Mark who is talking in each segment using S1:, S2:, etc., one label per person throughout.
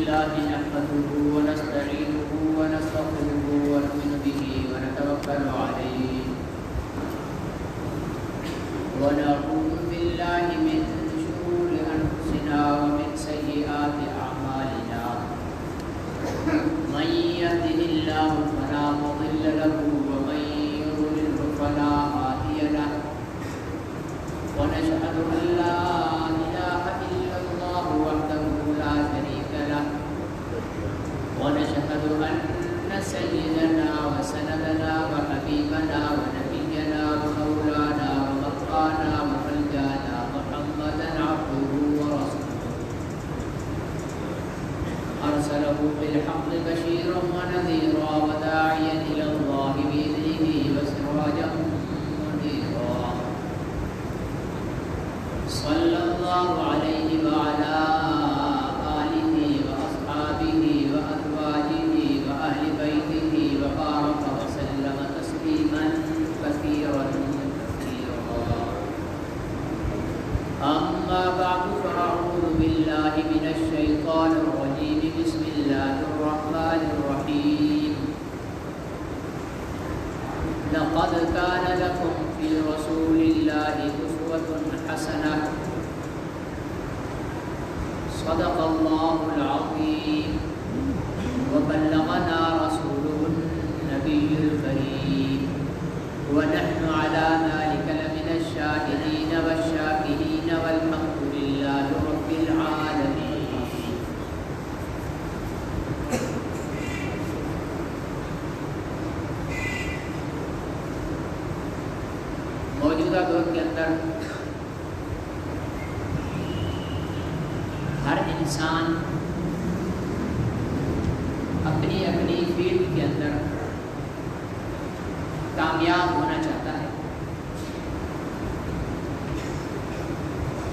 S1: لله نحمده ونستعينه ونستغفره ونؤمن به ونتوكل عليه ونعوذ بالله من شرور أنفسنا ومن سيئات أعمالنا من يهده الله فلا مضل له ومن يضلل فلا هادي له ونشهد أن لا إله إلا الله وحده لا شريك له ونشهد أن سيدنا وسندنا وحبيبنا ونبينا ومولانا ومطعنا وملجانا محمدا عبده ورسوله أرسله بالحق بشيرا ونذيرا وداعيا إلى الله بإذنه وسراجا منيرا صلى الله عليه وعلى آله وأصحابه وأزواجه وأهل بيته وبارك وسلم تسليما كثيرا كثيرا أما بعد فأعوذ بالله من الشيطان الرجيم بسم الله الرحمن الرحيم لقد كان لكم في رسول الله أسوة حسنة صدق الله العظيم وبلغنا رسوله النبي الكريم ونحن على ذلك لمن الشاهدين والشاكرين والحمد لله رب العالمين. موجودہ دور کے اندر ہر انسان اپنی اپنی فیلڈ کے اندر کامیاب ہونا چاہتا ہے.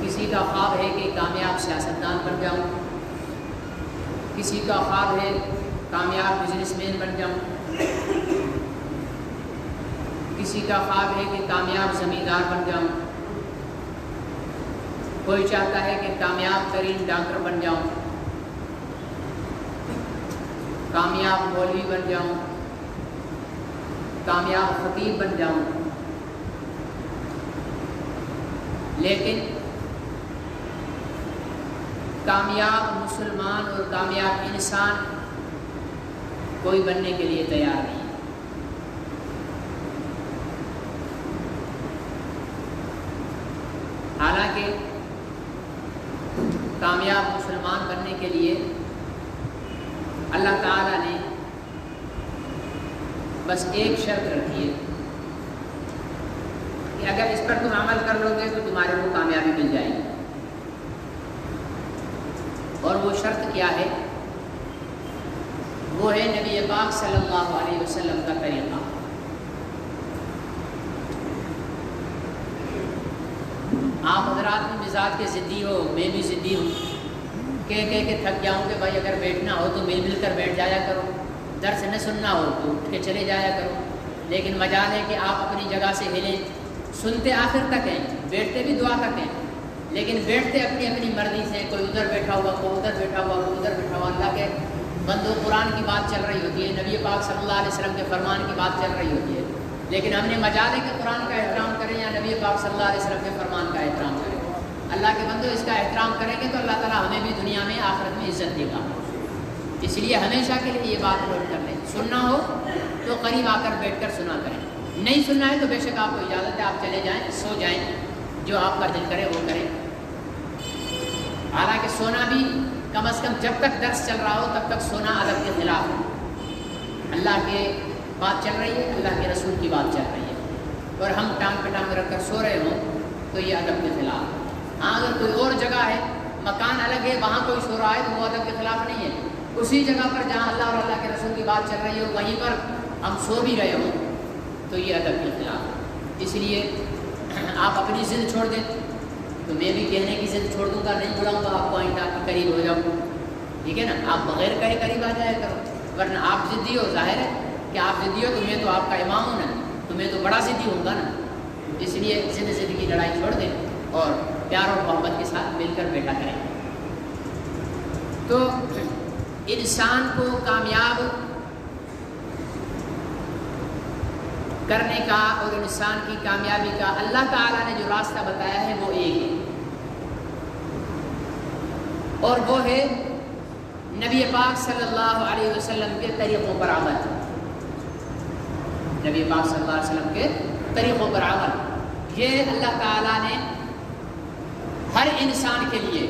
S1: کسی کا خواب ہے کہ کامیاب سیاستدان بن جاؤں، کسی کا خواب ہے کامیاب بزنس مین بن جاؤں، کسی کا خواب ہے کہ کامیاب زمیندار بن جاؤں، کوئی چاہتا ہے کہ کامیاب ترین ڈاکٹر بن جاؤں، کامیاب مولوی بن جاؤں، کامیاب خطیب بن جاؤں. لیکن کامیاب مسلمان اور کامیاب انسان کوئی بننے کے لیے تیار نہیں. حالانکہ کامیاب مسلمان بننے کے لیے اللہ تعالیٰ نے بس ایک شرط رکھی ہے کہ اگر اس پر تم عمل کر لو گے تو تمہارے کو کامیابی مل جائے گی. اور وہ شرط کیا ہے؟ وہ ہے نبی پاک صلی اللہ علیہ وسلم کا طریقہ. آپ حضرات میں مزاج کے ضدی ہو، میں بھی ضدی ہوں. کہہ کے تھک جاؤں کہ بھائی اگر بیٹھنا ہو تو مل کر بیٹھ جایا کرو، درس نہ سننا ہو تو اٹھ کے چلے جایا کرو. لیکن مجال ہے کہ آپ اپنی جگہ سے ہلیں، سنتے آخر تک ہیں، بیٹھتے بھی دعا کرتے ہیں، لیکن بیٹھتے اپنی اپنی مرضی سے. کوئی ادھر بیٹھا ہوا، کوئی ادھر بیٹھا ہوا، کوئی ادھر بیٹھا ہوا. اللہ کے بندو، قرآن کی بات چل رہی ہوتی ہے، نبی پاک صلی اللہ علیہ وسلم کے فرمان کی بات چل رہی ہوتی ہے. لیکن ہم نے مجال ہے کہ قرآن کا احترام کریں یا نبی پاک صلی اللہ علیہ وسلم کے فرمان کا احترام کریں. اللہ کے بندو اس کا احترام کریں گے تو اللہ تعالیٰ ہمیں بھی دنیا میں آخرت میں عزت دے گا. اس لیے ہمیشہ کے لیے یہ بات نوٹ کر لیں، سننا ہو تو قریب آ کر بیٹھ کر سنا کریں. نہیں سننا ہے تو بے شک آپ کو اجازت ہے، آپ چلے جائیں، سو جائیں، جو آپ کا دل کرے وہ کریں. حالانکہ سونا بھی کم از کم جب تک درس چل رہا ہو تب تک سونا ادب کے خلاف ہے. اللہ کے بات چل رہی ہے، اللہ کے رسول کی بات چل رہی ہے، اور ہم ٹانگ پہ ٹانگ رکھ کر سو رہے ہوں تو یہ ادب کے خلاف ہے. ہاں اگر کوئی اور جگہ ہے، مکان الگ ہے، وہاں کوئی سو رہا ہے تو وہ ادب کے خلاف نہیں ہے. اسی جگہ پر جہاں اللہ اور اللہ کے رسول کی بات چل رہی ہو وہیں پر ہم سو بھی رہے ہوں تو یہ ادب کے خلاف ہے. اس لیے آپ اپنی ضد چھوڑ دیں تو میں بھی کہنے کی ضد چھوڑ دوں گا، نہیں بلاؤں گا آپ کو، آئندہ آپ کے قریب ہو جاؤں. ٹھیک ہے نا؟ آپ بغیر کہے قریب آ جایا کرو، ورنہ آپ ضدی ہو. ظاہر ہے کہ آپ ضدی ہو تو میں تو آپ کا امام ہوں نا، تو میں تو بڑا ضدی ہوں گا نا. اس لیے ضد کی لڑائی چھوڑ دیں اور پیار اور محبت کے ساتھ مل کر بیٹھا کریں. تو انسان کو کامیاب کرنے کا اور انسان کی کامیابی کا اللہ تعالیٰ نے جو راستہ بتایا ہے وہ ایک ہے، اور وہ ہے نبی پاک صلی اللہ علیہ وسلم کے طریقوں پر عمل۔ نبی پاک صلی اللہ علیہ وسلم کے طریقوں پر عمل، یہ اللہ تعالیٰ نے ہر انسان کے لیے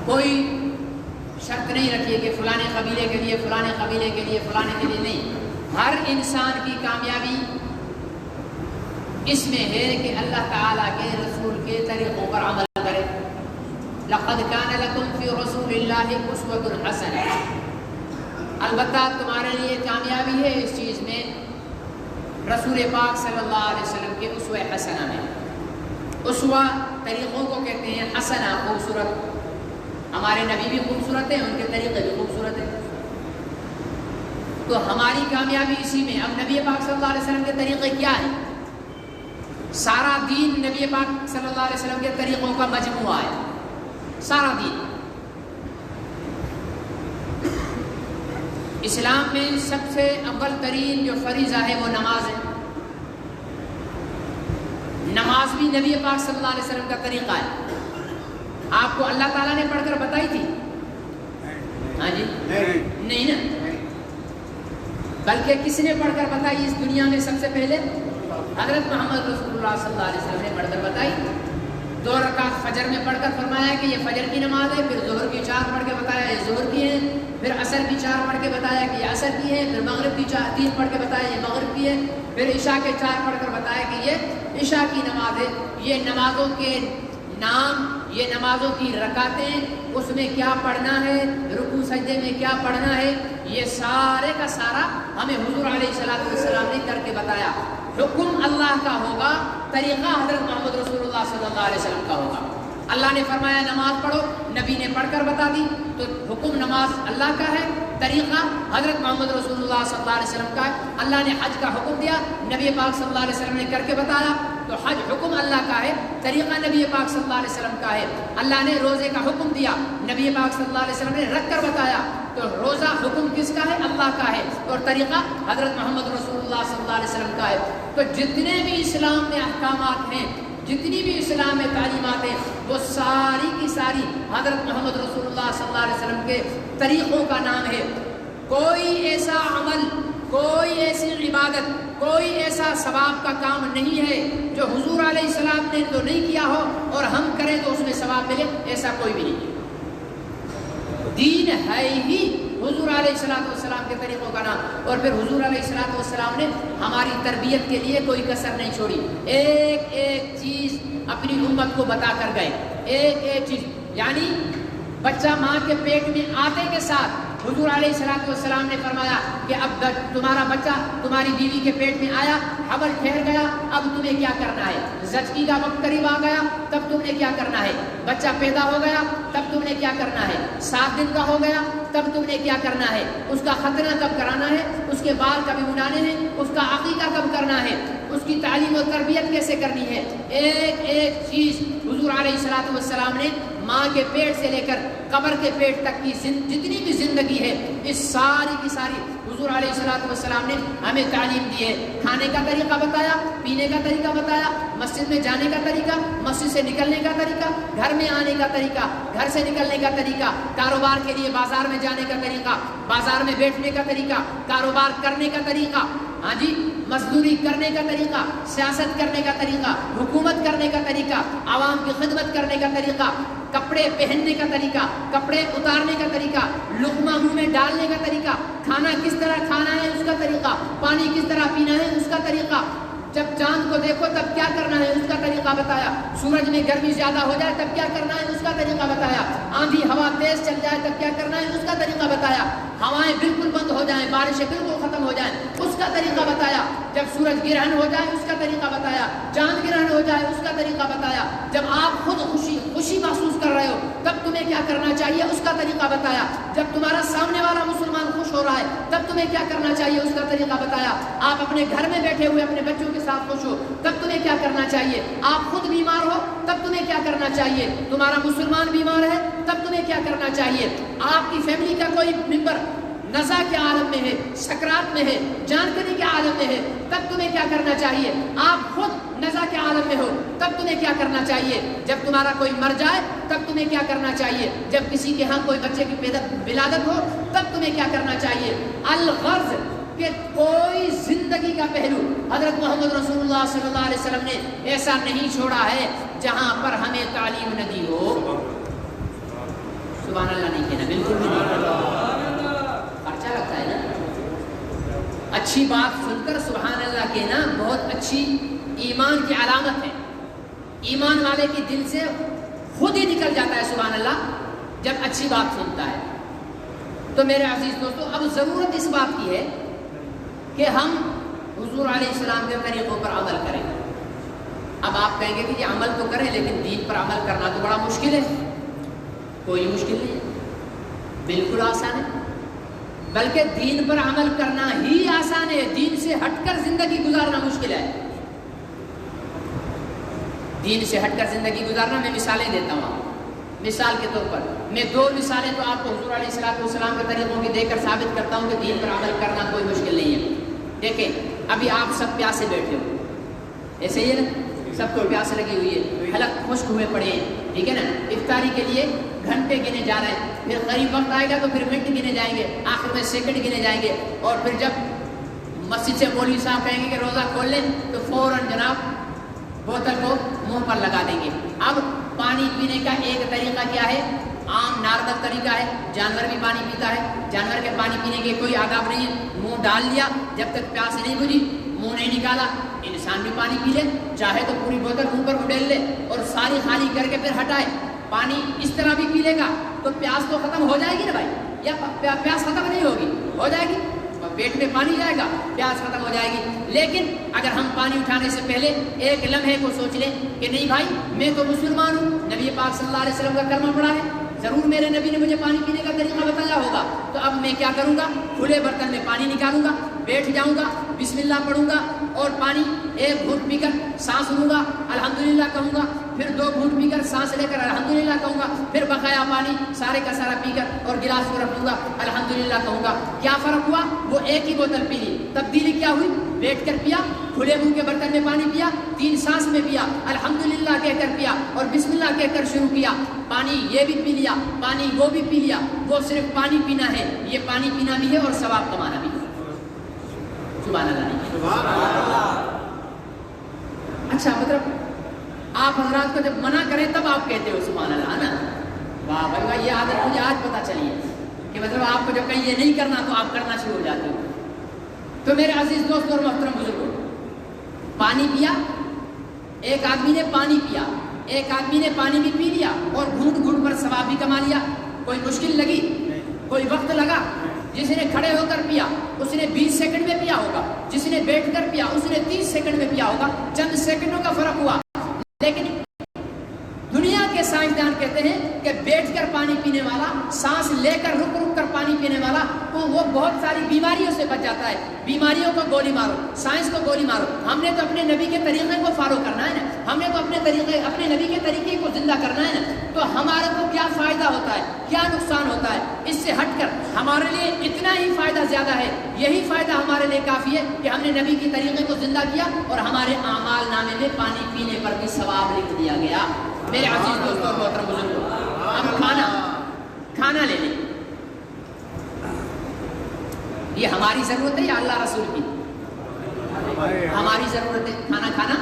S1: کوئی شرط نہیں رکھی ہے کہ فلانے قبیلے کے لیے، فلانے قبیلے کے لیے، فلانے کے لیے نہیں۔ ہر انسان کی کامیابی اس میں ہے کہ اللہ تعالیٰ کے رسول کے طریقوں پر عمل کرے۔ لَقَدْ كَانَ لَكُمْ فِي رَسُولِ اللَّهِ أُسْوَةٌ حَسَنَةٌ، البتہ تمہارے لیے کامیابی ہے اس چیز میں رسول پاک صلی اللہ علیہ وسلم کے اسوہ حسنہ میں۔ اسوہ طریقوں کو کہتے ہیں، حسنہ خوبصورت۔ ہمارے نبی بھی خوبصورت ہیں، ان کے طریقے بھی خوبصورت ہیں، تو ہماری کامیابی اسی میں۔ اب نبی پاک صلی اللہ علیہ وسلم کے طریقے کیا ہیں؟ سارا دین نبی پاک صلی اللہ علیہ وسلم کے طریقوں کا مجموعہ ہے، سارا دین۔ اسلام میں سب سے اول ترین جو فریضہ ہے وہ نماز ہے۔ نماز بھی نبی پاک صلی اللہ علیہ وسلم کا طریقہ ہے۔ آپ کو اللہ تعالیٰ نے پڑھ کر بتائی تھی؟ ہاں جی نہیں نا، بلکہ کس نے پڑھ کر بتائی اس دنیا میں سب سے پہلے؟ حضرت محمد رسول اللہ صلی اللہ علیہ وسلم نے پڑھ کر بتائی۔ 2 رکعت فجر میں پڑھ کر فرمایا کہ یہ فجر کی نماز ہے، پھر ظہر کی 4 پڑھ کے بتایا یہ ظہر کی ہے، پھر عصر کی 4 پڑھ کے بتایا کہ یہ عصر کی ہے، پھر مغرب کی 3 پڑھ کے بتایا یہ مغرب کی ہے، پھر عشاء کے 4 پڑھ کر بتایا کہ یہ عشاء کی نماز ہے۔ یہ نمازوں کے نام، یہ نمازوں کی رکعتیں، اس میں کیا پڑھنا ہے، رکوع سجدے میں کیا پڑھنا ہے، یہ سارے کا سارا ہمیں حضور علیہ السلام نے کر کے بتایا۔ حکم اللہ کا ہوگا، طریقہ حضرت محمد رسول اللہ صلی اللہ علیہ وسلم کا ہوگا۔ اللہ نے فرمایا نماز پڑھو، نبی نے پڑھ کر بتا دی، تو حکم نماز اللہ کا ہے، طریقہ حضرت محمد رسول اللہ صلی اللہ علیہ وسلم کا ہے۔ اللہ نے حج کا حکم دیا، نبی پاک صلی اللہ علیہ وسلم نے کر کے بتایا، تو حج حکم اللہ کا ہے، طریقہ نبی پاک صلی اللہ علیہ وسلم کا ہے۔ اللہ نے روزے کا حکم دیا، نبی پاک صلی اللہ علیہ وسلم نے رکھ کر بتایا، تو روزہ حکم کس کا ہے؟ اللہ کا ہے، اور طریقہ حضرت محمد رسول اللہ صلی اللہ علیہ وسلم کا ہے۔ تو جتنے بھی اسلام میں احکامات ہیں، جتنی بھی اسلام میں تعلیمات ہیں، وہ ساری کی ساری حضرت محمد رسول اللہ صلی اللہ علیہ وسلم کے طریقوں کا نام ہے۔ کوئی ایسا عمل، کوئی ایسی عبادت، کوئی ایسا ثواب کا کام نہیں ہے جو حضور علیہ السلام نے تو نہیں کیا ہو اور ہم کریں تو اس میں ثواب ملے، ایسا کوئی بھی نہیں ہے۔ دین ہے ہی حضور علیہ السلام کے طریقوں کا نام، اور پھر حضور علیہ السلام نے ہماری تربیت کے لیے کوئی کسر نہیں چھوڑی، ایک ایک چیز اپنی امت کو بتا کر گئے، ایک ایک چیز۔ یعنی بچہ ماں کے پیٹ میں آتے کے ساتھ حضور علیہ السلام نے فرمایا کہ اب تمہارا بچہ تمہاری بیوی کے پیٹ میں آیا، حمل ٹھہر گیا، اب تمہیں کیا کرنا ہے؟ زچگی کا وقت قریب آ گیا، تب تم نے کیا کرنا ہے؟ بچہ پیدا ہو گیا، تب تم نے کیا کرنا ہے؟ 7 دن کا ہو گیا، تب تم نے کیا کرنا ہے؟ اس کا ختنہ کب کرانا ہے؟ اس کے بال کب اڑانے ہیں؟ اس کا عقیقہ کب کرنا ہے؟ اس کی تعلیم و تربیت کیسے کرنی ہے؟ ایک ایک چیز حضور علیہ السلام نے ماں کے پیٹ سے لے کر قبر کے پیٹ تک کی جتنی بھی زندگی ہے، اس ساری کی ساری حضور علیہ السلام نے ہمیں تعلیم دی ہے۔ کھانے کا طریقہ بتایا، پینے کا طریقہ بتایا، مسجد میں جانے کا طریقہ، مسجد سے نکلنے کا طریقہ، گھر میں آنے کا طریقہ، گھر سے نکلنے کا طریقہ، کاروبار کے لیے بازار میں جانے کا طریقہ، بازار میں بیٹھنے کا طریقہ، کاروبار کرنے کا طریقہ، ہاں جی، مزدوری کرنے کا طریقہ، سیاست کرنے کا طریقہ، حکومت کرنے کا طریقہ، عوام کی خدمت کرنے کا طریقہ، کپڑے پہننے کا طریقہ، کپڑے اتارنے کا طریقہ، لقمہ منہ میں ڈالنے کا طریقہ، کھانا کس طرح کھانا ہے اس کا طریقہ، پانی کس طرح پینا ہے اس کا طریقہ، جب چاند کو دیکھو تب کیا کرنا ہے اس کا طریقہ بتایا، سورج میں گرمی زیادہ ہو جائے تب کیا کرنا ہے اس کا طریقہ بتایا، آندھی ہوا تیز چل جائے تب کیا کرنا ہے اس کا طریقہ بتایا، ہوائیں بالکل بند ہو جائیں، بارشیں بالکل ختم ہو جائیں اس کا طریقہ بتایا، جب سورج گرہن ہو جائے اس کا طریقہ بتایا، چاند گرہن ہو جائے اس کا طریقہ بتایا، جب آپ خود خوشی محسوس کر کر رہے ہو تب تمہیں کیا کرنا چاہیے اس کا طریقہ بتایا. جب تمہارا سامنے والا مسلمان خوش ہو رہا ہے تب تمہیں کیا کرنا چاہیے اس کا طریقہ بتایا. آپ اپنے گھر میں بیٹھے ہوئے اپنے بچوں کے ساتھ خوش ہو تب تمہیں کیا کرنا چاہیے. آپ خود بیمار ہو تب تمہیں کیا کرنا چاہیے. تمہارا مسلمان بیمار ہے تب تمہیں کیا کرنا چاہیے. آپ کی فیملی کا کوئی ممبر نزا کے عالم میں ہے, سکرات میں ہے, جانکاری کے عالم میں ہے تب تمہیں کیا کرنا چاہیے. آپ خود نزا کے عالم میں ہو تب تمہیں کیا کرنا چاہیے. جب تمہارا کوئی مر جائے تب تمہیں کیا کرنا چاہیے. جب کسی کے ہاں کوئی بچے کی ولادت ہو تب تمہیں کیا کرنا چاہیے. الغرض کہ کوئی زندگی کا پہلو حضرت محمد رسول اللہ صلی اللہ علیہ وسلم نے ایسا نہیں چھوڑا ہے جہاں پر ہمیں تعلیم نہ دی ہو. سبحان اللہ نہیں کہنا, بالکل بھی نہیں. اچھا لگتا ہے نا اچھی بات سن کر سبحان اللہ کہنا بہت اچھی ایمان کی علامت ہے. ایمان والے کے دل سے خود ہی نکل جاتا ہے سبحان اللہ جب اچھی بات سنتا ہے. تو میرے عزیز دوستو, اب ضرورت اس بات کی ہے کہ ہم حضور علیہ السلام کے طریقوں پر عمل کریں. اب آپ کہیں گے کہ یہ عمل تو کریں لیکن دین پر عمل کرنا تو بڑا مشکل ہے. کوئی مشکل نہیں ہے, بالکل آسان ہے. بلکہ دین پر عمل کرنا ہی آسان ہے. دین سے ہٹ کر زندگی گزارنا مشکل ہے. دین سے ہٹ کر زندگی گزارنا, میں مثالیں دیتا ہوں. مثال کے طور پر میں 2 مثالیں تو آپ کو حضور علیہ السلام کے طریقوں کی دے کر ثابت کرتا ہوں کہ دین پر عمل کرنا کوئی مشکل نہیں ہے. دیکھیں, ابھی آپ سب پیاسے بیٹھے ہو, ایسے ہی ہے نا, سب کو پیاس لگی ہوئی ہے, حلق خشک ہوئے پڑے ہیں, ٹھیک ہے نا. افطاری کے لیے گھنٹے گنے جا رہے ہیں, پھر قریب وقت آئے گا تو پھر منٹ گنے جائیں گے, آخر میں سیکنڈ گنے جائیں گے, اور پھر جب مسجد سے مولوی صاحب کہیں گے کہ روزہ کھول لیں تو فوراً جناب بوتل کو منہ پر لگا دیں گے. اب پانی پینے کا ایک طریقہ کیا ہے, عام نارمل طریقہ ہے. جانور بھی پانی پیتا ہے, جانور کے پانی پینے کے کوئی آداب نہیں ہے. منہ ڈال لیا, جب تک پیاس نہیں بجھی منہ نہیں نکالا. انسان بھی پانی پی لے, چاہے تو پوری بوتل منہ پر اڈیل لے اور ساری خالی کر کے پھر ہٹائے. پانی اس طرح بھی پی لے گا تو پیاس تو ختم ہو جائے گی نا بھائی, یا پیاس ختم نہیں ہوگی, ہو جائے گی. پیٹ میں پانی جائے گا, پیاس ختم ہو جائے گی. لیکن اگر ہم پانی اٹھانے سے پہلے ایک لمحے کو سوچ لیں کہ نہیں بھائی میں تو مسلمان ہوں, نبی پاک صلی اللہ علیہ وسلم کا کلمہ پڑھا ہے, ضرور میرے نبی نے مجھے پانی پینے کا طریقہ بتایا ہوگا, تو اب میں کیا کروں گا, کھلے برتن میں پانی نکالوں گا, بیٹھ جاؤں گا, بسم اللہ پڑھوں گا اور پانی ایک گھونٹ پی کر سانس لوں گا, الحمدللہ کہوں گا, پھر 2 گھونٹ پی کر سانس لے کر الحمدللہ کہوں گا, پھر بقایا پانی سارے کا سارا پی کر اور گلاس کو رکھ لوں گا, الحمدللہ کہوں گا. کیا فرق ہوا, وہ ایک ہی بوتل پی لی. تبدیلی کیا ہوئی, بیٹھ کر پیا, کھلے منہ کے برتن میں پانی پیا, 3 سانس میں پیا, الحمدللہ کہہ کر پیا اور بسم اللہ کہہ کر شروع کیا. پانی یہ بھی پی لیا, پانی وہ بھی پی لیا. وہ صرف پانی پینا ہے, یہ پانی پینا بھی ہے اور ثواب کمانا بھی ہے. سبحان اللہ. اچھا, مطلب آپ حضرات کو جب منع کریں تب آپ کہتے ہو سبحان اللہ نا. واہ بھائی واہ, یہ عادت مجھے آج پتہ چلی ہے کہ مطلب آپ کو جب کہیں یہ نہیں کرنا تو آپ کرنا شروع ہو جاتے ہو. تو میرے عزیز دوست اور محترم بزرگوں, پانی پیا, ایک آدمی نے پانی پیا, ایک آدمی نے پانی بھی پی لیا اور گھونٹ گھونٹ پر ثواب بھی کما لیا. کوئی مشکل لگی, کوئی وقت لگا. جس نے کھڑے ہو کر پیا اس نے 20 سیکنڈ میں پیا ہوگا, جس نے بیٹھ کر پیا اس نے 30 سیکنڈ میں پیا ہوگا. چند سیکنڈوں کا فرق ہوا. لیکن دنیا کے سائنسدان کہتے ہیں کہ بیٹھ کر پانی پینے والا, سانس لے کر رک رک کر پانی پینے والا, تو وہ بہت ساری بیماریوں سے بچ جاتا ہے. بیماریوں کو گولی مارو, سائنس کو گولی مارو. ہم نے تو اپنے نبی کے طریقے کو فالو کرنا ہے نا, ہم نے تو اپنے نبی کے طریقے کو زندہ کرنا ہے نا. تو ہمارے کو کیا فائدہ ہوتا ہے, کیا نقصان ہوتا ہے, اس سے ہٹ کر ہمارے لیے اتنا ہی فائدہ زیادہ ہے. یہی فائدہ ہمارے لیے کافی ہے کہ ہم نے نبی کے طریقے کو زندہ کیا اور ہمارے اعمال نامے میں پانی پینے پر بھی ثواب لکھ دیا گیا. میرے عزیز دوستوں اور محترم بزرگوں, ہم کھانا لے لیں. یہ ہماری ضرورت ہے یا اللہ رسول کی؟ ہماری ضرورت ہے. کھانا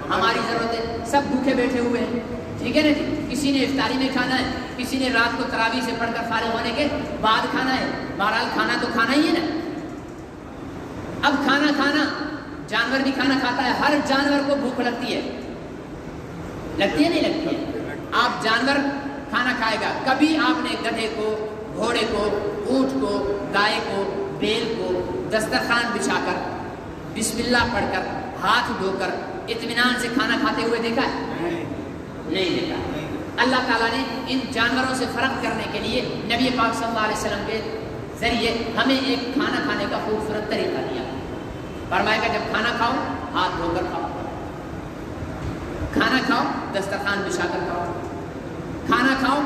S1: ہماری ضرورت ہے. سب بھوکے بیٹھے ہوئے ہیں, ٹھیک ہے نا جی. کسی نے افطاری میں کھانا ہے, کسی نے رات کو تراویح سے پڑھ کر فارغ ہونے کے بعد کھانا ہے. بہرحال کھانا تو کھانا ہی ہے نا. اب کھانا جانور بھی کھانا کھاتا ہے. ہر جانور کو بھوک لگتی ہے نہیں لگتی ہے؟ آپ جانور کھانا کھائے گا. کبھی آپ نے گدھے کو, گھوڑے کو, اونٹ کو, گائے کو, بیل کو دسترخوان بچھا کر بسم اللہ پڑھ کر ہاتھ دھو کر اطمینان سے کھانا کھاتے ہوئے دیکھا ہے؟ نہیں دیکھا. اللہ تعالیٰ نے ان جانوروں سے فرق کرنے کے لیے نبی پاک صلی اللہ علیہ وسلم کے ذریعے ہمیں ایک کھانا کھانے کا خوبصورت طریقہ دیا. فرمایا کہ جب کھانا کھاؤ ہاتھ دھو کر کھاؤ، کھانا کھاؤ دسترخوان بچھا کر کھاؤ، کھانا کھاؤ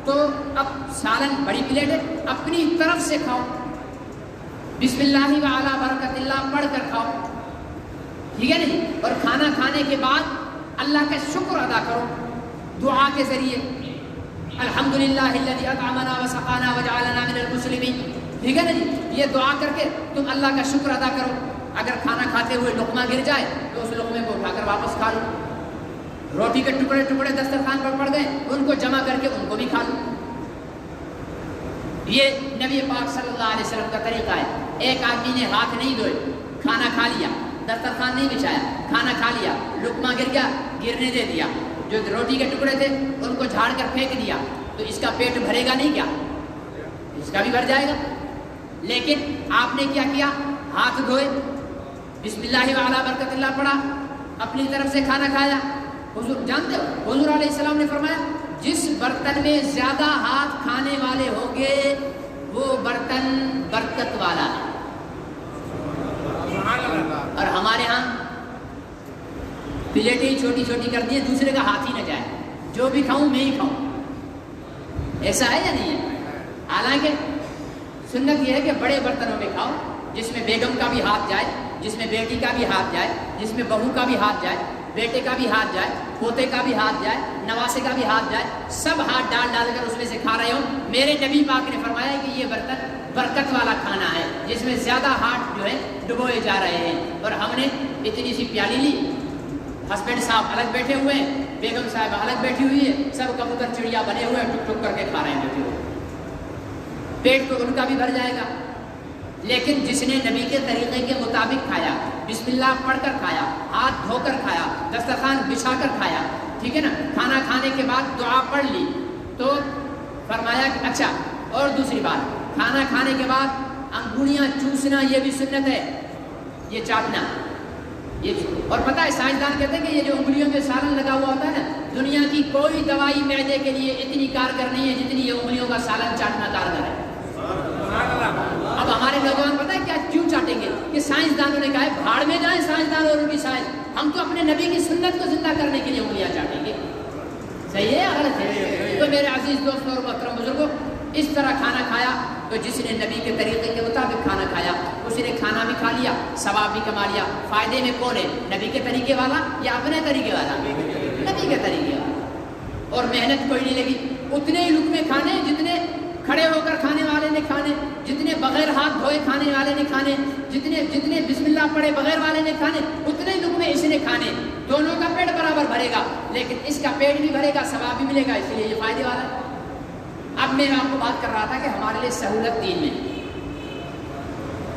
S1: تو اب سالن بڑی پلیٹ ہے اپنی طرف سے کھاؤ، بسم اللہ وعلی برکت اللہ پڑھ کر کھاؤ، ٹھیک ہے نہیں. اور کھانا کھانے کے بعد اللہ کا شکر ادا کرو دعا کے ذریعے، الحمدللہ الذی اطعمنا وسقانا وجعلنا من المسلمین، ٹھیک ہے نا جی. یہ دعا کر کے تم اللہ کا شکر ادا کرو. اگر کھانا کھاتے ہوئے لقمہ گر جائے تو اس لقمے کو اٹھا کر واپس کھا لو. روٹی کے ٹکڑے ٹکڑے دسترخوان پر پڑ گئے ان کو جمع کر کے ان کو بھی کھا لو. یہ نبی پاک صلی اللہ علیہ وسلم کا طریقہ ہے. ایک آدمی نے ہاتھ نہیں دھوئے، کھانا کھا لیا، دسترخوان نہیں بچھایا، کھانا کھا لیا، لقمہ گر گیا، گرنے دے دیا، جو روٹی کے ٹکڑے تھے ان کو جھاڑ کر پھینک دیا، تو اس کا پیٹ بھرے گا نہیں کیا؟ اس کا بھی بھر جائے گا. لیکن آپ نے کیا کیا؟ ہاتھ دھوئے، بسم اللہ وعلی برکت اللہ پڑھا، اپنی طرف سے کھانا کھایا. حضور جانتے ہو حضور علیہ السلام نے فرمایا جس برتن میں زیادہ ہاتھ کھانے والے ہوں گے وہ برتن برکت والا ہے. اور ہمارے ہاں پلیٹیں چھوٹی چھوٹی کر دی، دوسرے کا ہاتھ ہی نہ جائے، جو بھی کھاؤں میں ہی کھاؤں. ایسا ہے یا نہیں ہے؟ حالانکہ سنت یہ ہے کہ بڑے برتنوں میں کھاؤ جس میں بیگم کا بھی ہاتھ جائے، جس میں بیٹی کا بھی ہاتھ جائے، جس میں بہو کا بھی ہاتھ جائے، بیٹے کا بھی ہاتھ جائے، پوتے کا بھی ہاتھ جائے، نواسے کا بھی ہاتھ جائے، سب ہاتھ ڈال ڈال کر اس میں سے کھا رہے ہوں. میرے نبی پاک نے فرمایا کہ یہ برتن برکت والا کھانا ہے جس میں زیادہ ہاتھ جو ہے ڈبوئے جا رہے ہیں. اور ہم نے اتنی سی پیالی لی، ہسبینڈ صاحب الگ بیٹھے ہوئے ہیں، بیگم صاحب الگ بیٹھی ہوئی ہے، سب کبوتر چڑیا بنے ہوئے ہیں، ٹک ٹک کر کے کھا رہے ہیں بیٹھے ہوئے. پیٹ تو ان کا بھی بھر جائے گا. لیکن جس نے نبی کے طریقے کے مطابق کھایا، بسم اللہ پڑھ کر کھایا، ہاتھ دھو کر کھایا، دسترخوان بچھا کر کھایا، ٹھیک ہے نا، کھانا کھانے کے بعد دعا پڑھ لی، تو فرمایا کہ اچھا. اور دوسری بات، کھانا کھانے کے بعد انگلیاں چوسنا یہ بھی سنت ہے، یہ چاٹنا. اور پتہ ہے سائنسدان کہتے ہیں کہ یہ جو انگلیوں میں سالن لگا ہوا ہوتا ہے نا، دنیا کی کوئی دوائی معدے کے لیے اتنی کارگر نہیں ہے جتنی یہ انگلیوں کا سالن چاٹنا کارگر ہے. اب ہمارے نوجوان پتہ ہے کیا کیوں چاٹیں گے؟ کہ سائنسدانوں نے کہا ہے بھاڑ میں جائیں سائنسدان اور ان کی سائنس، ہم تو اپنے نبی کی سنت کو زندہ کرنے کے لیے انگلیاں چاٹیں گے. صحیح ہے یا غلط ہے؟ تو میرے عزیز دوستوں اور محترم بزرگوں، اس طرح کھانا کھایا تو جس نے نبی کے طریقے کے مطابق کھانا کھایا اس نے کھانا بھی کھا لیا، ثواب بھی کما لیا. فائدے میں کون ہے؟ نبی کے طریقے والا یا اپنے طریقے والا؟ نبی کے طریقے والا. اور محنت کوئی نہیں لگی. اتنے ہی لقمے کھانے جتنے کھڑے ہو کر کھانے والے نے کھانے، جتنے بغیر ہاتھ دھوئے کھانے والے نے کھانے، جتنے بسم اللہ پڑھے بغیر والے نے کھانے، اتنے ہی لقمے اس نے کھانے. دونوں کا پیٹ برابر بھرے گا، لیکن اس کا پیٹ بھی بھرے گا، ثواب بھی ملے گا، اس لیے یہ فائدے والا ہے. اب میں آپ کو بات کر رہا تھا کہ ہمارے لیے سہولت دین میں،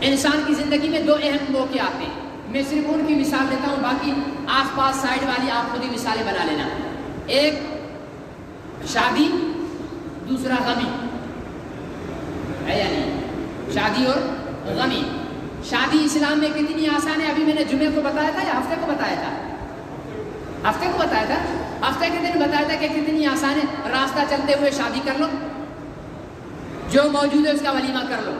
S1: انسان کی زندگی میں دو اہم موقع آتے ہیں. میں صرف ان کی مثال لیتا ہوں، باقی آس پاس سائڈ والی آپ خود ہی مثالیں بنا لینا. ایک شادی، دوسرا غمی ہے یا نہیں؟ شادی اور غمی. شادی اسلام میں کتنی آسان ہے؟ ابھی میں نے جمعے کو بتایا تھا یا ہفتے کو بتایا تھا؟ ہفتے کو بتایا تھا. ہفتے کے دن بتایا تھا کہ کتنی آسان ہے، راستہ چلتے ہوئے شادی کر لو، جو موجود ہے اس کا ولیمہ کر لو.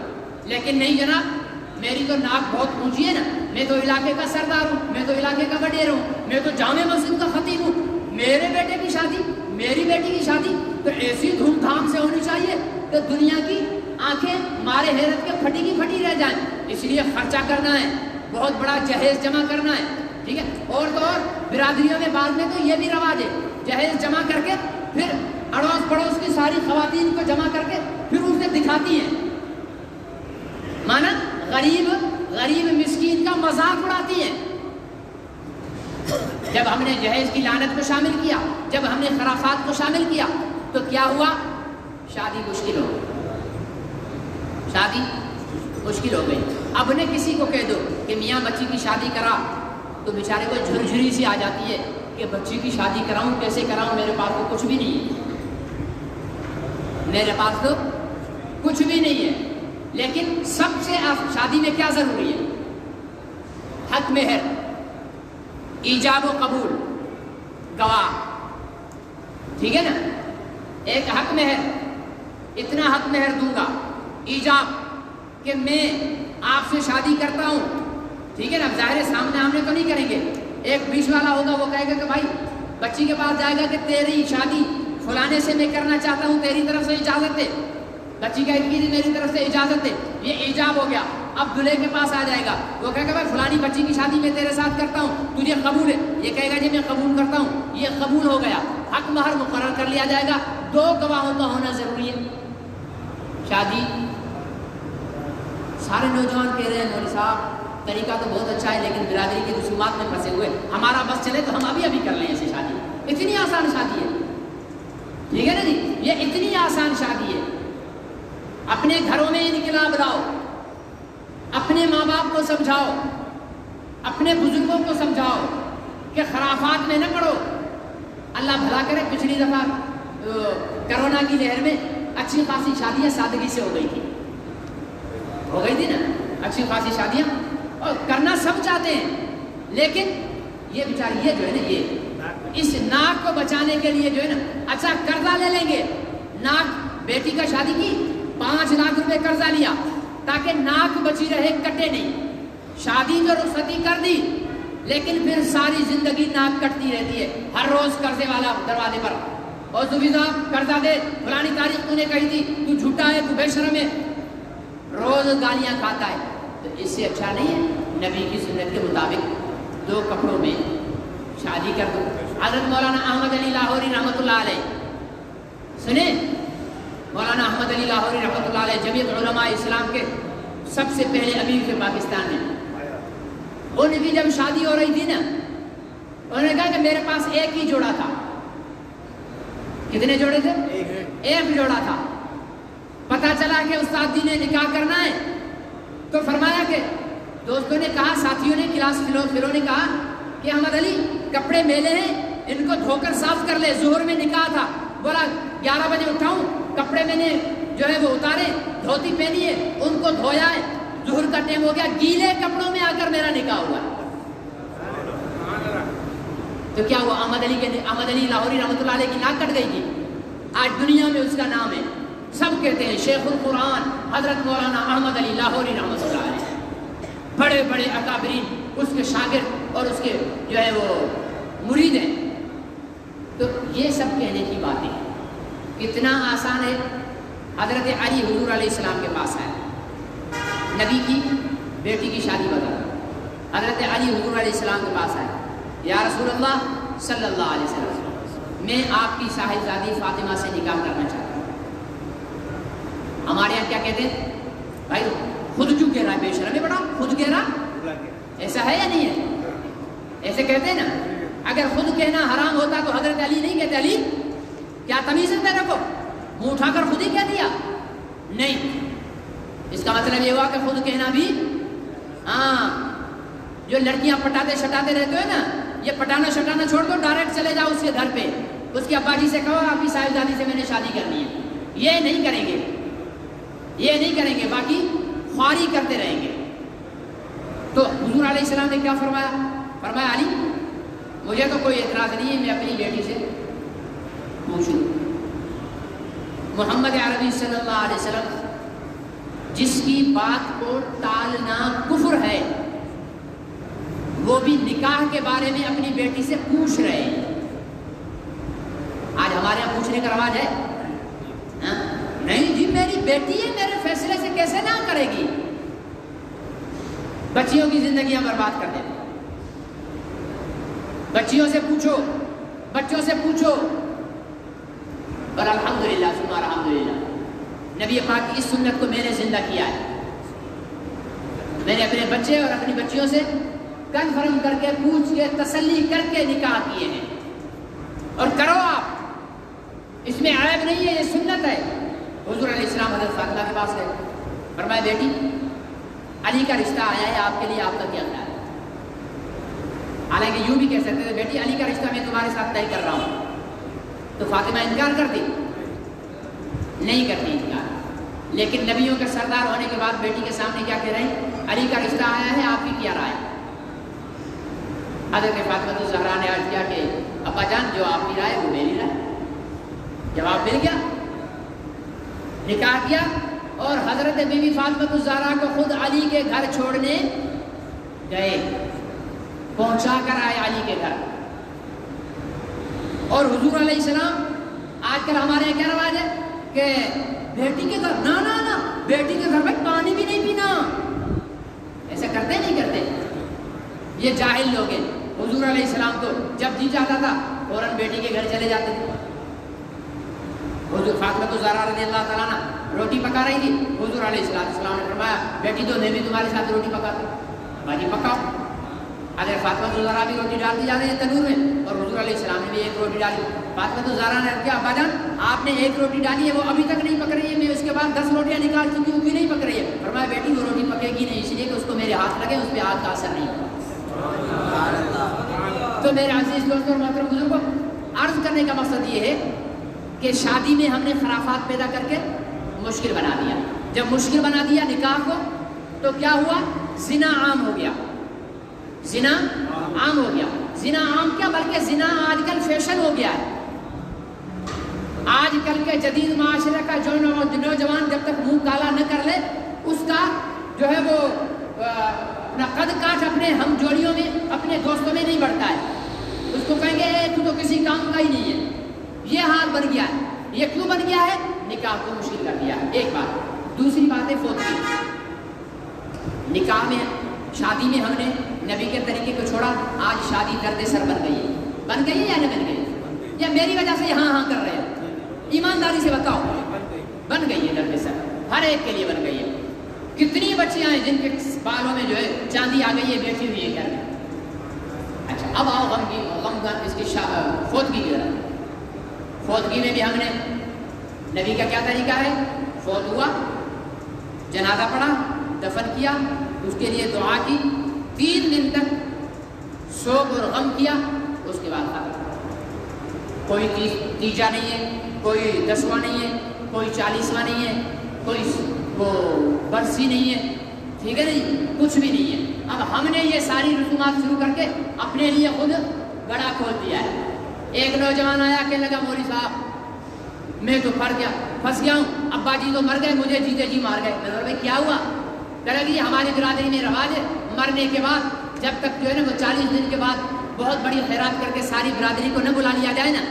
S1: لیکن نہیں جناب، میری تو ناک بہت اونچی ہے نا، میں تو علاقے کا سردار ہوں، میں تو علاقے کا وڈیر ہوں، میں تو جامع مسجد کا خطیب ہوں، میرے بیٹے کی شادی، میری بیٹی کی شادی تو ایسی دھوم دھام سے ہونی چاہیے کہ دنیا کی آنکھیں مارے حیرت کے پھٹی کی پھٹی رہ جائیں. اس لیے خرچہ کرنا ہے، بہت بڑا جہیز جمع کرنا ہے، ٹھیک ہے. اور تو اور برادریوں میں بعد میں تو یہ بھی رواج ہے، جہیز جمع کر کے پھر اڑوس پڑوس کی ساری خواتین کو جمع کر کے پھر اسے دکھاتی ہیں، مانا غریب مسکین کا مذاق اڑاتی ہیں. جب ہم نے جہیز کی لعنت کو شامل کیا، جب ہم نے خرافات کو شامل کیا تو کیا ہوا؟ شادی مشکل ہو گئی، شادی مشکل ہو گئی. اب نے کسی کو کہہ دو کہ میاں بچی کی شادی کرا تو بیچارے کو جھرجھری سی آ جاتی ہے کہ بچی کی شادی کراؤں، کیسے کراؤں، میرے پاس تو کچھ بھی نہیں ہے، میرے پاس تو کچھ بھی نہیں ہے. لیکن سب سے شادی میں کیا ضروری ہے؟ حق مہر، ایجاب و قبول، گواہ، ٹھیک ہے نا. ایک حق مہر، اتنا حق مہر دوں گا ایجاب کہ میں آپ سے شادی کرتا ہوں، ٹھیک ہے نا، ظاہر ہے سامنے آمنے تو نہیں کریں گے، ایک بیچ والا ہوگا، وہ کہے گا کہ بھائی بچی کے پاس جائے گا کہ تیری شادی فلانے سے میں کرنا چاہتا ہوں، تیری طرف سے اجازت دے، بچی کہے گی میری طرف سے اجازت دے، یہ ایجاب ہو گیا۔ اب دلہے کے پاس آ جائے گا، وہ کہے گا بھائی فلانی بچی کی شادی میں تیرے ساتھ کرتا ہوں، تجھے قبول ہے؟ یہ کہے گا جی میں قبول کرتا ہوں، یہ قبول ہو گیا، حق مہر مقرر کر لیا جائے گا۔ 2 گواہوں کا ہونا ضروری ہے۔ شادی سارے نوجوان کہہ رہے ہیں مولوی صاحب طریقہ تو بہت اچھا ہے، لیکن برادری کی رسومات میں پھنسے ہوئے، ہمارا بس چلے تو ہم ابھی کر لیں ایسی شادی، اتنی آسان شادی ہے، ٹھیک ہے نا جی، یہ اتنی آسان شادی ہے۔ اپنے گھروں میں انقلاب لاؤ، اپنے ماں باپ کو سمجھاؤ، اپنے بزرگوں کو سمجھاؤ کہ خرافات میں نہ پڑو۔ اللہ بھلا کرے، پچھلی دفعہ کرونا کی لہر میں اچھی خاصی شادیاں سادگی سے ہو گئی تھی نا، اچھی خاصی شادیاں، اور کرنا سب چاہتے ہیں، لیکن یہ بیچاری یہ جو ہے نا، یہ اس ناک کو بچانے کے لیے جو ہے نا، اچھا قرضہ لے لیں گے، ناک بیٹی کا شادی کی 5 لاکھ روپے قرضہ لیا تاکہ ناک بچی رہے، کٹے نہیں، شادی جو رخصتی کر دی، لیکن پھر ساری زندگی ناک کٹتی رہتی ہے، ہر روز قرضے والا دروازے پر، اور صوفی صاحب قرضہ دے، فلانی تاریخ تو نے کہی تھی، تو جھوٹا ہے، تو بے شرم ہے، روز گالیاں کھاتا ہے۔ تو اس سے اچھا نہیں ہے نبی کی سنت کے مطابق 2 کپڑوں میں شادی کر دو۔ حضرت مولانا احمد علی لاہوری رحمۃ اللہ علیہ، سنیں، مولانا احمد علی لاہوری رحمۃ اللہ علیہ جمعیت علماء اسلام کے سب سے پہلے امیر تھے پاکستان میں۔ ان کی جب شادی ہو رہی تھی نا، انہوں نے کہا کہ میرے پاس ایک ہی جوڑا تھا۔ کتنے جوڑے تھے؟ ایک جوڑا تھا۔ پتہ چلا کہ استاد جی نے نکاح کرنا ہے، تو فرمایا کہ دوستوں نے کہا، ساتھیوں نے، کلاس فیلو نے کہا کہ احمد علی کپڑے میلے ہیں، ان کو دھو کر صاف کر لے، ظہر میں نکاح تھا۔ بولا 11 بجے اٹھاؤں، کپڑے میں نے جو ہے وہ اتارے، دھوتی پہنی ہے، ان کو دھویا ہے، ظہر کا ٹائم ہو گیا، گیلے کپڑوں میں آ کر میرا نکاح ہوا۔ تو کیا ہوا؟ احمد علی لاہوری رحمۃ اللہ علیہ کی ناک کٹ گئی تھی؟ آج دنیا میں اس کا نام ہے، سب کہتے ہیں شیخ القرآن حضرت مولانا احمد علی لاہوری رحمۃ اللہ علیہ، بڑے بڑے اکابرین اس کے شاگرد اور اس کے جو ہے وہ مرید ہیں۔ تو یہ سب کہنے کی باتیں ہیں، کتنا آسان ہے۔ حضرت علی حضور علیہ السلام کے پاس آئے، نبی کی بیٹی کی شادی بتا، حضرت علی حضور علیہ السلام کے پاس آئے، یا رسول اللہ صلی اللہ علیہ وسلم، میں آپ کی صاحبزادی فاطمہ سے نکاح کرنا چاہتا ہوں۔ ہمارے یہاں کیا کہتے ہیں؟ بھائی خود کیوں کہہ رہا ہے، بے شرم ہے بڑا، خود کہہ رہا، ایسا ہے یا نہیں ہے؟ ایسے کہتے ہیں نا۔ اگر خود کہنا حرام ہوتا تو حضرت علی نہیں کہتے، علی کیا تمیز ہے تیرے کو، منہ اٹھا کر خود ہی کہہ دیا؟ نہیں، اس کا مطلب یہ ہوا کہ خود کہنا بھی، ہاں، جو لڑکیاں پٹاتے شٹاتے رہتے ہیں نا، یہ پٹانا شٹانا چھوڑ دو، ڈائریکٹ چلے جاؤ اس کے گھر پہ، اس کے ابا جی سے کہو آپ کی صاحبزادی سے میں نے شادی کرنی ہے۔ یہ نہیں کریں گے، یہ نہیں کریں گے، باقی خواری کرتے رہیں گے۔ تو حضور علیہ السلام نے کیا فرمایا؟ فرمایا علی مجھے تو کوئی اعتراض نہیں ہے، میں اپنی بیٹی سے پوچھوں۔ محمد عربی صلی اللہ علیہ وسلم جس کی بات کو ٹالنا کفر ہے، وہ بھی نکاح کے بارے میں اپنی بیٹی سے پوچھ رہے ہیں۔ آج ہمارے یہاں پوچھنے کا رواج ہے؟ نہیں جی، میری بیٹی ہے، میرے فیصلے سے کیسے نہ کرے گی؟ بچیوں کی زندگیاں برباد کر دیں۔ بچیوں سے پوچھو، بچوں سے پوچھو۔ اور الحمدللہ ثم الحمدللہ نبی پاک کی اس سنت کو میں نے زندہ کیا ہے۔ میں نے اپنے بچے اور اپنی بچیوں سے کنفرم کر کے، پوچھ کے، تسلی کر کے نکاح کیے ہیں، اور کرو آپ، اس میں عیب نہیں ہے، یہ سنت ہے۔ حضور علیہ السلام حضرت فاطمہ کے پاس گئے، فرمایا بیٹی علی کا رشتہ آیا ہے آپ کے لیے، آپ کا کیا خیال ہے؟ حالانکہ یوں بھی کہہ سکتے تھے بیٹی علی کا رشتہ میں تمہارے ساتھ طے کر رہا ہوں، تو فاطمہ انکار کرتی؟ نہیں کرتی انکار، لیکن نبیوں کے سردار ہونے کے بعد بیٹی کے سامنے کیا کہہ رہے ہیں؟ علی کا رشتہ آیا ہے، آپ کی کیا رائے؟ حضرت فاطمہ الزہرا نے عرض کیا کہ ابا جان جو آپ کی رائے وہ میری رائے، جواب مل گیا، نکاح کیا، اور حضرت بی بی فاطمہ الزہرا کو خود علی کے گھر چھوڑنے گئے، پہنچا کر آئے علی کے گھر۔ اور حضور علیہ السلام، آج کل ہمارے یہاں کیا رواج ہے کہ بیٹی کے گھر، نہ بیٹی کے گھر میں پانی بھی نہیں پینا، ایسا کرتے نہیں کرتے، یہ جاہل لوگ ہیں۔ حضور علیہ السلام تو جب جی چاہتا تھا فوراً بیٹی کے گھر چلے جاتے تھے۔ حضور فاطمہ الزہرا رضی اللہ تعالیٰ عنہ روٹی پکا رہی تھی، حضور علیہ السلام نے فرمایا بیٹی تو میں بھی تمہارے ساتھ روٹی پکاتا ہوں، باجی پکاؤ۔ اگر فاطمہ الزہرا بھی روٹی ڈالتی جا رہی ہے تنور میں، اور حضور علیہ السلام نے بھی ایک روٹی ڈالی، فاطمہ الزہرا نے کیا ابا جان آپ نے ایک روٹی ڈالی ہے وہ ابھی تک نہیں پک رہی ہے، میں اس کے بعد 10 روٹیاں نکال چکی ہوں، بھی نہیں پک رہی ہے۔ فرمایا بیٹی وہ روٹی پکے گی نہیں، اس لیے کہ اس کو میرے ہاتھ لگے، اس پہ آگ کا اثر نہیں ہوگا۔ تو میرے عزیز دوستوں اور محترم بزرگوں، عرض کرنے کا مقصد یہ ہے کہ شادی میں ہم نے خرافات پیدا کر کے مشکل بنا دیا۔ جب مشکل بنا دیا نکاح کو تو کیا ہوا؟ زنا عام ہو گیا، زنا عام ہو گیا۔ زنا عام کیا بلکہ زنا آج کل فیشن ہو گیا ہے۔ آج کل کے جدید معاشرے کا جو نوجوان جب تک منہ کالا نہ کر لے، اس کا جو ہے وہ قد کاٹ اپنے ہم جوڑیوں میں، اپنے دوستوں میں نہیں بڑھتا ہے۔ اس کو کہیں گے تو کسی کام کا ہی نہیں ہے۔ یہ حال بن گیا ہے۔ یہ کیوں بن گیا ہے؟ نکاح کو مشکل کر دیا، ایک بات۔ دوسری بات ہے فوتگی۔ نکاح میں، شادی میں ہم نے نبی کے طریقے کو چھوڑا، آج شادی درد سر بن گئی ہے۔ بن گئی ہے یا نہیں بن گئی؟ یا میری وجہ سے ہاں کر رہے ہیں؟ ایمانداری سے بتاؤ، بن گئی ہے درد سر، ہر ایک کے لیے بن گئی ہے۔ کتنی بچیاں ہیں جن کے بالوں میں جو ہے چاندی آ گئی ہے، بیٹھی ہوئی ہے گھر میں۔ اچھا اب آؤ غم اس کی فوتگی کی طرف۔ فوتگی میں بھی ہم نے نبی کا کیا طریقہ ہے؟ فوت ہوا، جنازہ پڑھا، دفن کیا، اس کے لیے دعا کی، 3 دن تک سوگ اور غم کیا، اس کے بعد ختم۔ کوئی تیجا نہیں ہے، کوئی 10واں نہیں ہے، کوئی 40واں نہیں ہے، کوئی وہ برسی نہیں ہے، ٹھیک ہے نہیں، کچھ بھی نہیں ہے۔ اب ہم نے یہ ساری رسومات شروع کر کے اپنے لیے خود گڑھا کھول دیا ہے۔ ایک نوجوان آیا کہنے لگا مولوی صاحب میں تو پھنس گیا ہوں، ابا جی تو مر گئے، مجھے جیتے جی مار گئے۔ میں نے بھائی کیا ہوا؟ کہہ لگا یہ ہماری برادری میں رواج ہے، مرنے کے بعد جب تک جو ہے نا وہ 40 دن کے بعد بہت بڑی خیرات کر کے ساری برادری کو نہ بلا لیا جائے نا،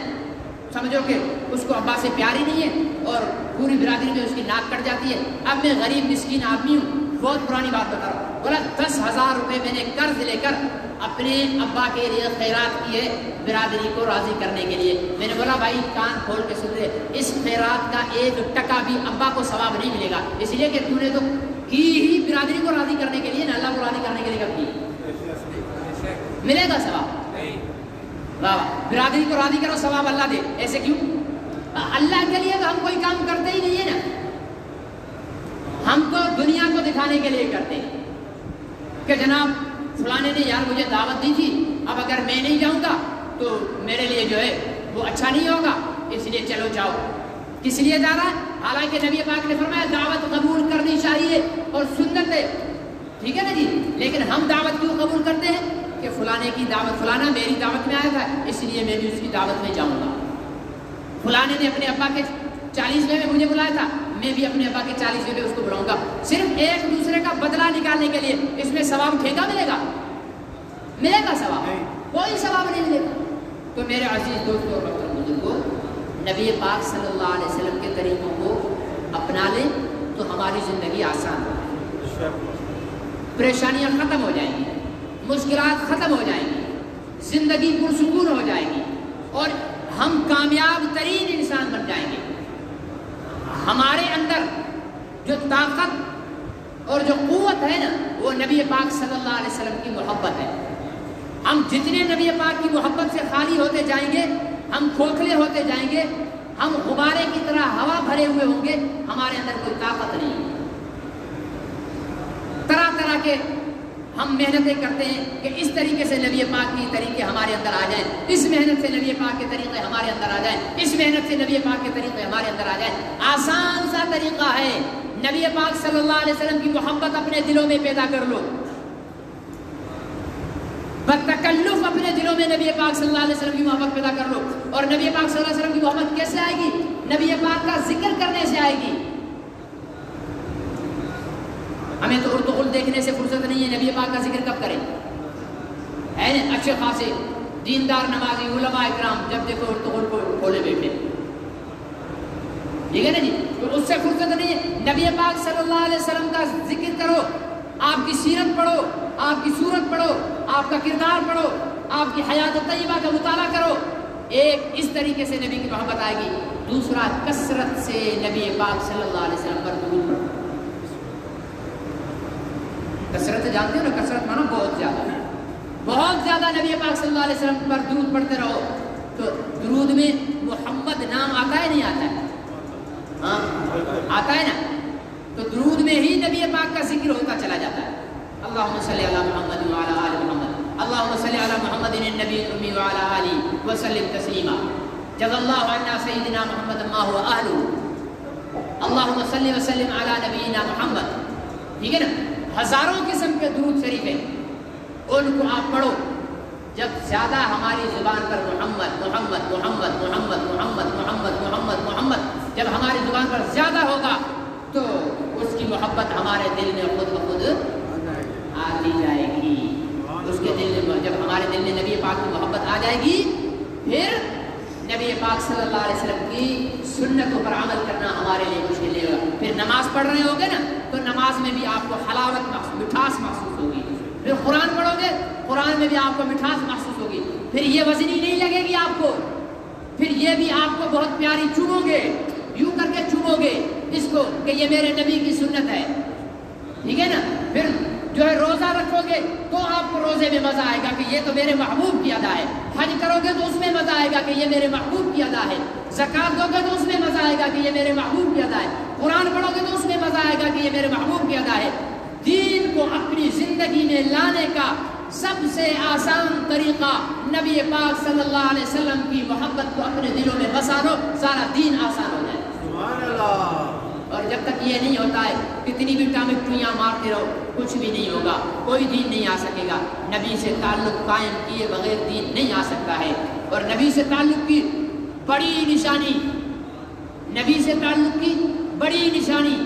S1: سمجھو کہ اس کو ابا سے پیار ہی نہیں ہے اور پوری برادری میں اس کی ناک کٹ جاتی ہے۔ اب میں غریب مسکین آدمی ہوں، بہت پرانی بات بتا رہا ہوں، بولا 10,000 روپے میں نے قرض لے کر اپنے ابا کے لیے خیرات کیے برادری کو راضی کرنے کے لیے۔ میں نے بولا بھائی کان کھول کے سن لے، اس خیرات کا 1 ٹکا بھی ابا کو ثواب نہیں ملے گا، اس لیے کہ تو نے تو کی ہی برادری کو راضی کرنے کے لیے نا، اللہ کو راضی کرنے کے لیے کب کی؟ ملے گا ثواب؟ برادری کو راضی کرو ثواب اللہ دے، ایسے کیوں؟ اللہ کے لیے تو ہم کوئی کام کرتے ہی نہیں ہے نا، ہم تو دنیا کو دکھانے کے لیے کرتے ہیں کہ جناب فلانے نے یار مجھے دعوت دی تھی، اب اگر میں نہیں جاؤں گا تو میرے لیے جو ہے وہ اچھا نہیں ہوگا، اس لیے چلو جاؤ۔ کس لیے جا رہا ہے؟ حالانکہ نبی پاک نے فرمایا دعوت قبول کرنی چاہیے اور سنت ہے، ٹھیک ہے نا جی، لیکن ہم دعوت کیوں قبول کرتے ہیں کہ فلانے کی دعوت، فلانا میری دعوت میں آیا تھا اس لیے میں بھی اس کی دعوت میں جاؤں گا، فلانے نے اپنے ابا کے 40ویں میں مجھے بلایا تھا، میں بھی اپنے ابا کے 40ویں میں اس کو بلاؤں گا، صرف ایک دوسرے کا بدلہ نکالنے کے لیے۔ اس میں ثواب ٹھیکا ملے گا؟ ملے گا ثواب؟ کوئی ثواب نہیں ملے گا۔ تو میرے عزیز دوستوں اور بزرگوں، نبی پاک صلی اللہ علیہ وسلم کے طریقوں کو اپنا لیں تو ہماری زندگی آسان ہو، پریشانیاں ختم ہو جائیں گی، مشکلات ختم ہو جائیں گی، زندگی پرسکون ہو جائے گی اور ہم کامیاب ترین انسان بن جائیں گے۔ ہمارے اندر جو طاقت اور جو قوت ہے نا، وہ نبی پاک صلی اللہ علیہ وسلم کی محبت ہے۔ ہم جتنے نبی پاک کی محبت سے خالی ہوتے جائیں گے، ہم کھوکھلے ہوتے جائیں گے، ہم غبارے کی طرح ہوا بھرے ہوئے ہوں گے، ہمارے اندر کوئی طاقت نہیں۔ طرح طرح کے ہم محنتیں کرتے ہیں کہ اس طریقے سے نبی پاک کی طریقے ہمارے اندر آ جائیں، اس محنت سے نبی پاک کے طریقے ہمارے اندر آ جائیں، اس محنت سے نبی پاک کے طریقے ہمارے اندر آ جائیں۔ آسان سا طریقہ ہے، نبی پاک صلی اللہ علیہ وسلم کی محبت اپنے دلوں میں پیدا کر لو، بتکلف اپنے دلوں میں نبی پاک صلی اللہ علیہ وسلم کی محبت پیدا کر لو۔ اور نبی پاک صلی اللہ علیہ وسلم کی محبت کیسے آئے گی؟ نبی پاک کا ذکر کرنے سے آئے گی. ہمیں تو ارطغرل دیکھنے سے فرصت نہیں ہے، نبی پاک کا ذکر کب کریں؟ ہے نا اچھے خاصے دیندار نمازی علماء اکرام جب دیکھو ارطغرل کو کھولے بیٹھے، ٹھیک ہے نا جی. تو اس سے فرصت نہیں ہے. نبی پاک صلی اللہ علیہ وسلم کا ذکر کرو، آپ کی سیرت پڑھو، آپ کی صورت پڑھو، آپ کا کردار پڑھو، آپ کی حیات طیبہ کا مطالعہ کرو. ایک اس طریقے سے نبی کی محبت آئے گی. دوسرا کثرت سے نبی پاک صلی اللہ علیہ وسلم پر درود پڑھو. کثرت سے جانتے ہو نا، کثرت مانا بہت زیادہ، بہت زیادہ نبی پاک صلی اللہ علیہ وسلم پر درود پڑھتے رہو. تو درود میں محمد نام آتا ہے نہیں آتا ہے؟ ہاں آتا ہے نا. تو درود میں ہی نبی پاک کا ذکر ہوتا چلا جاتا ہے. اللہم صلی علی محمد وعلی آل محمد، اللہم صلی علی محمد النبی الامی وعلی آلہ وسلم تسلیما، جزا اللہ عنا سیدنا محمد ما هو اہلہ، اللہم صلی وسلم علی نبینا محمد. ٹھیک ہے نا. ہزاروں قسم کے درود شریف ہیں، ان کو آپ پڑھو. جب زیادہ ہماری زبان پر محمد محمد محمد محمد محمد محمد محمد محمد جب ہماری زبان پر زیادہ ہوگا تو اس کی محبت ہمارے دل میں خود بخود آتی جائے گی. اس کے دل میں جب ہمارے دل میں نبی پاک کی محبت آ جائے گی، پھر نبی پاک صلی اللہ علیہ وسلم کی سنتوں پر عمل کرنا ہمارے لیے مشکل نہیں ہوگا. پھر نماز پڑھ رہے ہوگے نا تو نماز میں بھی آپ کو حلاوت مٹھاس محسوس ہوگی. پھر قرآن پڑھو گے، قرآن میں بھی آپ کو مٹھاس محسوس ہوگی. پھر یہ وزنی نہیں لگے گی آپ کو، پھر یہ بھی آپ کو بہت پیاری چومو گے، یوں کر کے چومو گے اس کو کہ یہ میرے نبی کی سنت ہے. ٹھیک ہے نا. پھر جو ہے روزہ رکھو گے تو آپ کو روزے میں مزہ آئے گا کہ یہ تو میرے محبوب کی ادا ہے. حج کرو گے تو اس میں مزہ آئے گا کہ یہ میرے محبوب کی ادا ہے. زکوٰۃ دو گے تو اس میں مزہ آئے گا کہ یہ میرے محبوب کی ادا ہے. قرآن پڑھو گے تو اس میں مزہ آئے گا کہ یہ میرے محبوب کی ادا ہے. دین کو اپنی زندگی میں لانے کا سب سے آسان طریقہ نبی پاک صلی اللہ علیہ وسلم کی محبت کو اپنے دلوں میں بسا دو، سارا دین آسان ہو جائے.
S2: سبحان اللہ.
S1: اور جب تک یہ نہیں ہوتا ہے کتنی بھی ٹامک ٹوئیاں مارتے رہو کچھ بھی نہیں ہوگا، کوئی دین نہیں آ سکے گا. نبی سے تعلق قائم کیے بغیر دین نہیں آ سکتا ہے. اور نبی سے تعلق کی بڑی نشانی، نبی سے تعلق کی بڑی نشانی،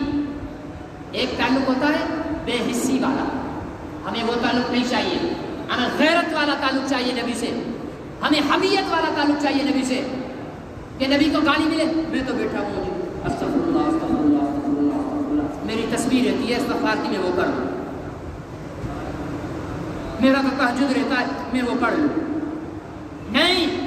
S1: ایک تعلق ہوتا ہے بے حسی والا. ہمیں وہ تعلق نہیں چاہیے، ہمیں غیرت والا تعلق چاہیے نبی سے. ہمیں حمیت والا تعلق چاہیے نبی سے کہ نبی کو گالی ملے، میں تو بیٹھا ہوں استغفر اللہ استغفر اللہ استغفر اللہ استغفر اللہ، میری تصویر رہتی ہے استغفار کی، میں وہ کر لوں. میرا تو تہجد رہتا ہے میں وہ پڑھ لوں. نہیں،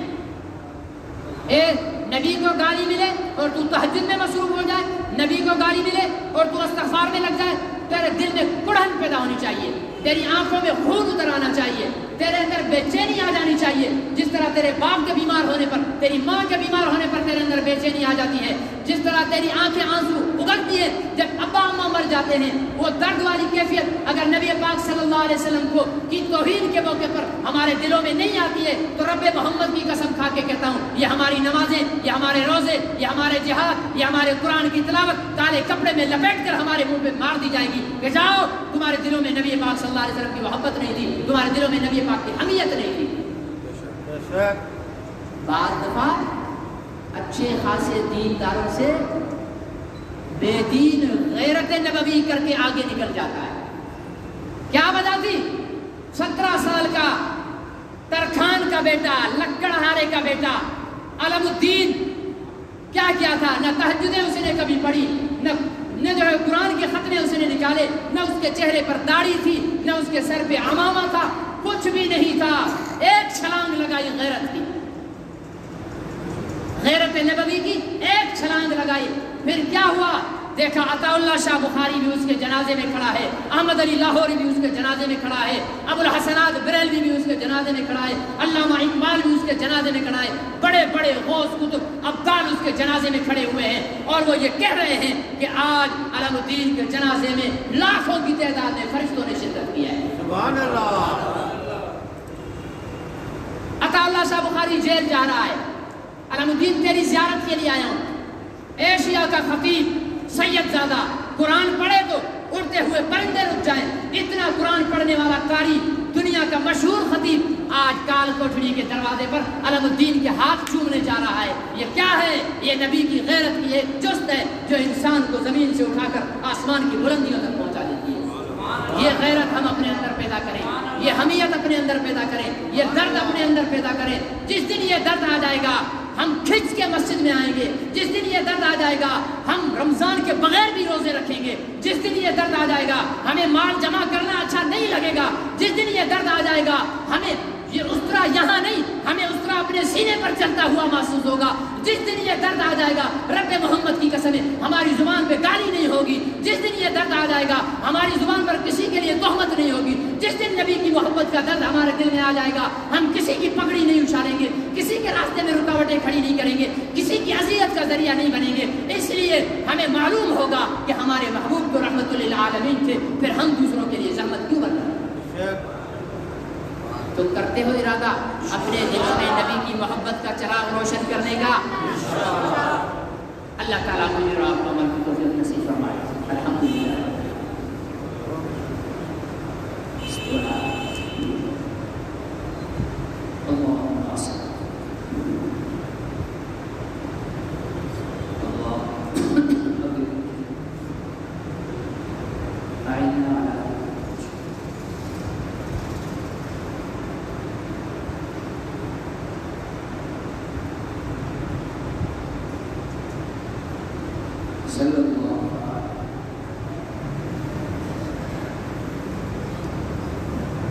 S1: نبی کو گالی ملے اور تو تہجد میں مصروف ہو جائے، نبی کو گالی ملے اور تو استغفار میں لگ جائے، تیرے دل میں کڑھن پیدا ہونی چاہیے، تیری آنکھوں میں خون اتر آنا چاہیے، تیرے اندر بے چینی آ جانی چاہیے. جس طرح تیرے باپ کے بیمار ہونے پر، تیری ماں کے بیمار ہونے پر تیرے اندر بے چینی آ جاتی ہے، جس طرح تیری آنکھیں آنسو اگلتی ہیں جب ابا اماں مر جاتے ہیں، وہ درد والی کیفیت اگر نبی پاک صلی اللہ علیہ وسلم کو کی توہین کے موقع پر ہمارے دلوں میں نہیں آتی ہے تو رب محمد کی قسم کھا کے کہتا ہوں یہ ہماری نمازیں، یہ ہمارے روزے، یہ ہمارے جہاد، یہ ہمارے قرآن کی تلاوت کالے کپڑے میں لپیٹ کر ہمارے منہ پہ مار دی جائے گی کہ جاؤ تمہارے دلوں میں نبی پاک صلی اللہ علیہ وسلم کی محبت نہیں تھی، تمہارے دلوں میں نبی پاک کی حمیت نہیں تھی. بعض دفعہ اچھے خاصے دینداروں سے بے دین غیرت نبوی کر کے آگے نکل جاتا ہے. کیا وجہ تھی؟ 17 سال کا ترکھان کا بیٹا، لکڑہارے کا بیٹا علم الدین کیا کیا تھا؟ نہ تہجدیں اس نے کبھی پڑھی، نہ جو ہے قرآن کے ختمے اس نے نکالے، نہ اس کے چہرے پر داڑھی تھی، نہ اس کے سر پہ عمامہ تھا، کچھ بھی نہیں تھا. ایک چھلانگ لگائی غیرت کی، غیرت نبوی کی ایک چھلانگ لگائی. پھر کیا ہوا؟ دیکھا عطا اللہ شاہ بخاری بھی اس کے جنازے میں کھڑا ہے، احمد علی لاہوری بھی اس کے جنازے میں کھڑا ہے، ابو الحسنات بریلوی بھی اس کے جنازے میں کھڑا ہے، علامہ اقبال بھی اس کے جنازے میں کھڑا ہے، بڑے بڑے غوث کتب ابدال اس کے جنازے میں کھڑے ہوئے ہیں اور وہ یہ کہہ رہے ہیں کہ آج علم الدین کے جنازے میں لاکھوں کی تعداد میں فرشتوں نے شرکت کی ہے.
S2: سبحان اللہ.
S1: عطا اللہ شاہ بخاری جیل جا رہا ہے، علم الدین تیری زیارت کے لیے آیا ہوں. ایشیا کا خطیب سید زادہ قرآن پڑھے تو اڑتے ہوئے پرندے رک جائیں، اتنا قرآن پڑھنے والا قاری دنیا دنیا کا مشہور خطیب آج کال کوٹھڑی کے دروازے پر علم الدین کے ہاتھ چومنے جا رہا ہے. یہ کیا ہے؟ یہ نبی کی غیرت کی ایک جست ہے جو انسان کو زمین سے اٹھا کر آسمان کی بلندیوں تک پہنچا دیتی ہے. یہ غیرت ہم اپنے اندر پیدا کریں, یہ حمیت اپنے اندر پیدا کریں, یہ درد اپنے اندر پیدا کریں. جس دن یہ درد آ جائے گا ہم کھنچ کے مسجد میں آئیں گے. جس دن یہ درد آ جائے گا ہم رمضان کے بغیر بھی روزے رکھیں گے. جس دن یہ درد آ جائے گا ہمیں مال جمع کرنا اچھا نہیں لگے گا. جس دن یہ درد آ جائے گا ہمیں یہ اسطرا یہاں نہیں, ہمیں اسطرا اپنے سینے پر چلتا ہوا محسوس ہوگا. جس دن یہ درد آ جائے گا رب محمد کی قسم ہماری زبان پہ گالی نہیں ہوگی. جس دن یہ درد آ جائے گا ہماری زبان پر کسی کے لیے تہمت نہیں ہوگی. جس دن نبی کی محبت کا درد ہمارے دل میں آ جائے گا ہم کسی کی پگڑی نہیں اچھالیں گے, کسی کے راستے میں رکاوٹیں کھڑی نہیں کریں گے, کسی کی اذیت کا ذریعہ نہیں بنیں گے. اس لیے ہمیں معلوم ہوگا کہ ہمارے محبوب تو رحمت للعالمین تھے, پھر ہم دوسروں کے لیے زحمت کیوں بن رہے ہیں؟ تم کرتے ہو ارادہ اپنے دلوں میں نبی کی محبت کا چراغ روشن کرنے کا؟ اللہ تعالیٰ مجھے اور آپ کو عمل کی توفیق نصیب فرمائے. الحمدللہ. صلی اللہ